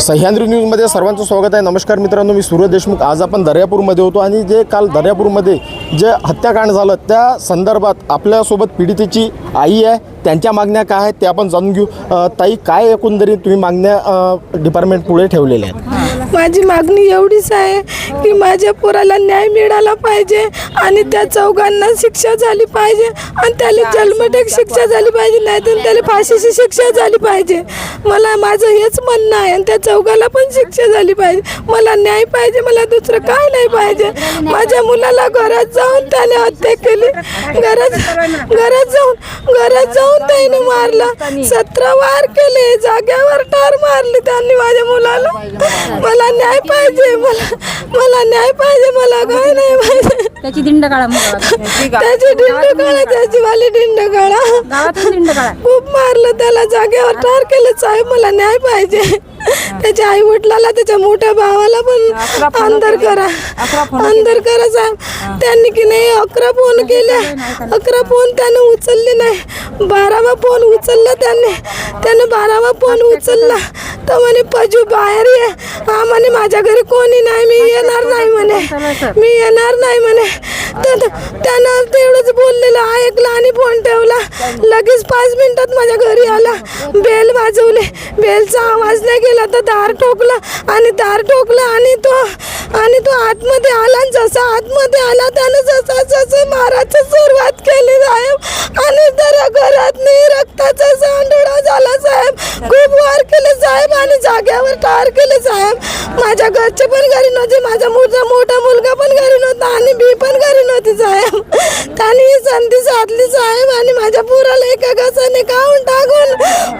सह्याद्री न्यूजमध्ये सर्वांचं स्वागत आहे। नमस्कार मित्रांनो, मी सूर्य देशमुख। आज आपण दर्यापूरमध्ये होतो आणि जे काल दर्यापूरमध्ये जे हत्याकांड झालं त्या संदर्भात आपल्यासोबत पीडितेची आई आहे, त्यांच्या मागण्या काय आहेत ते आपण जाणून घेऊ। ताई, काय एकंदरीत तुम्ही मागण्या डिपार्टमेंट पुढे ठेवलेल्या आहेत? माझी मागणी एवढीच आहे की माझ्या पोराला न्याय मिळाला पाहिजे आणि त्या चौघांना शिक्षा झाली पाहिजे आणि त्याला जन्मठेप शिक्षा झाली पाहिजे, नाहीतर त्याला फाशीची शिक्षा झाली पाहिजे। मला माझं हेच म्हणणं आहे आणि त्या चौघाला पण शिक्षा झाली पाहिजे। मला न्याय पाहिजे, मला दुसरं काय नाही पाहिजे। माझ्या मुलाला घरात जाऊन त्याने हत्या केली, घरात जाऊन त्याने मारलं, 17 वार केले, जाग्यावर ठार मारली त्यांनी माझ्या मुलाला। मला न्याय पाहिजे, मला न्याय पाहिजे, मला काय नाही पाहिजे। त्याची दिंड काढा, त्याची दिंड काढा, त्याची वाली दिंड काढा। खूप मारलं त्याला, जागेवर ठार केलं साहेब। मला न्याय पाहिजे। त्याच्या आई वडिलाला, त्याच्या मोठ्या भावाला पण अंदर करा साहेब। त्यांनी की नाही 11 फोन केल्या, 11 फोन त्याने उचलले नाही, 12वा फोन उचलला त्याने 12वा फोन उचलला तर म्हणे पजू बाहेर ये। हा म्हणे माझ्या घरी कोणी नाही, मी येणार नाही म्हणे, मी येणार नाही म्हणे। त्यानं तेवढंच बोललेलं ऐकलं आणि फोन ठेवला। लगेच 5 मिनिटात माझ्या घरी आला, बेल वाजवले, बेलचा आवाज नाही गेला तर दार ठोकला आणि तो आतमध्ये आला। जसा आतमध्ये आला त्यानं जसं मारायची सुरुवात केली साहेब आणि त्या घरात नाही रक्ताचा सांडोळा झाला साहेब। खूप वार केले साहेब आणि जाग्यावर ठार केले साहेब। माझ्या घरचे पण घरी नव्हते, माझा मोठा मुलगा पण घरी नव्हता आणि मी पण घरी नव्हती साहेब। त्याने ही संधी साधली साहेब आणि माझ्या पोराला एका घासाने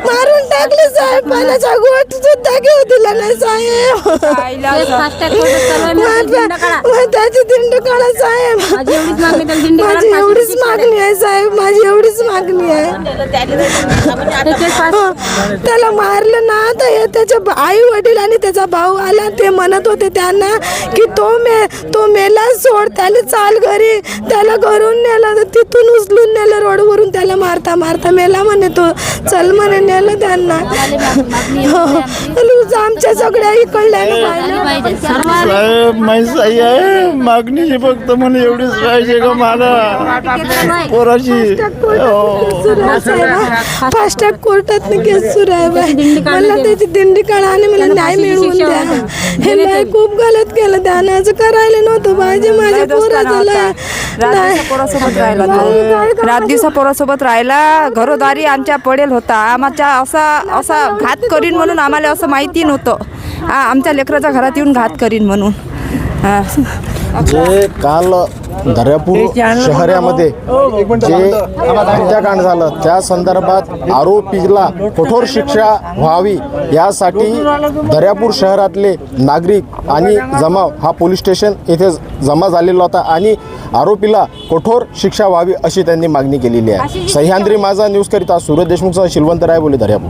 मारून टाकले साहेब। पाण्याचा घोट सुद्धा घेऊ दिला नाही साहेब। त्याची दिंड काढा साहेब, माझी एवढीच मागणी आहे साहेब, माझी एवढीच मागणी आहे। त्याला मारलं ना तर त्याच्या आई वडील आणि त्याचा भाऊ आला, ते म्हणत होते त्यांना की तो मेला सोड, त्याला चाल घरी। त्याला घरून नेलं, तिथून उचलून नेलं, रोडवरून त्याला मारता मेला म्हणे तो। चल म्हणे नेलं त्यांना। आमच्या सगळ्या इकडल्या साहेब माहिती आहे, मागणी फक्त मला एवढीच पाहिजे का मला पोराची। फास्ट ट्रॅक कोर्टात केस सुरू आहे बाई। मला त्याची दिंडी काढा आणि मला न्याय मिळवून द्या। हे न्याय खूप गलत केलं, त्यानं असं करायला नव्हतं पाहिजे। माझ्या पोराला रात दिवसा पोरासोबत राहिला, घरोदारी आमच्या पडेल होता। आमच्या असा घात करीन म्हणून आम्हाला असं माहिती नव्हतं। आमच्या लेकराच्या घरात येऊन घात करीन म्हणून। जे काल दर्यापूर शहरामध्ये जे हत्याकांड झालं त्या संदर्भात आरोपीला कठोर शिक्षा व्हावी यासाठी दर्यापूर शहरातले नागरिक आणि जमाव हा पोलीस स्टेशन येथे जमा झालेला होता आणि आरोपीला कठोर शिक्षा व्हावी अशी त्यांनी मागणी केलेली आहे। सह्याद्री माझा न्यूजकरिता सूर्य देशमुखसह शिलवंत राय बोले, दर्यापूर।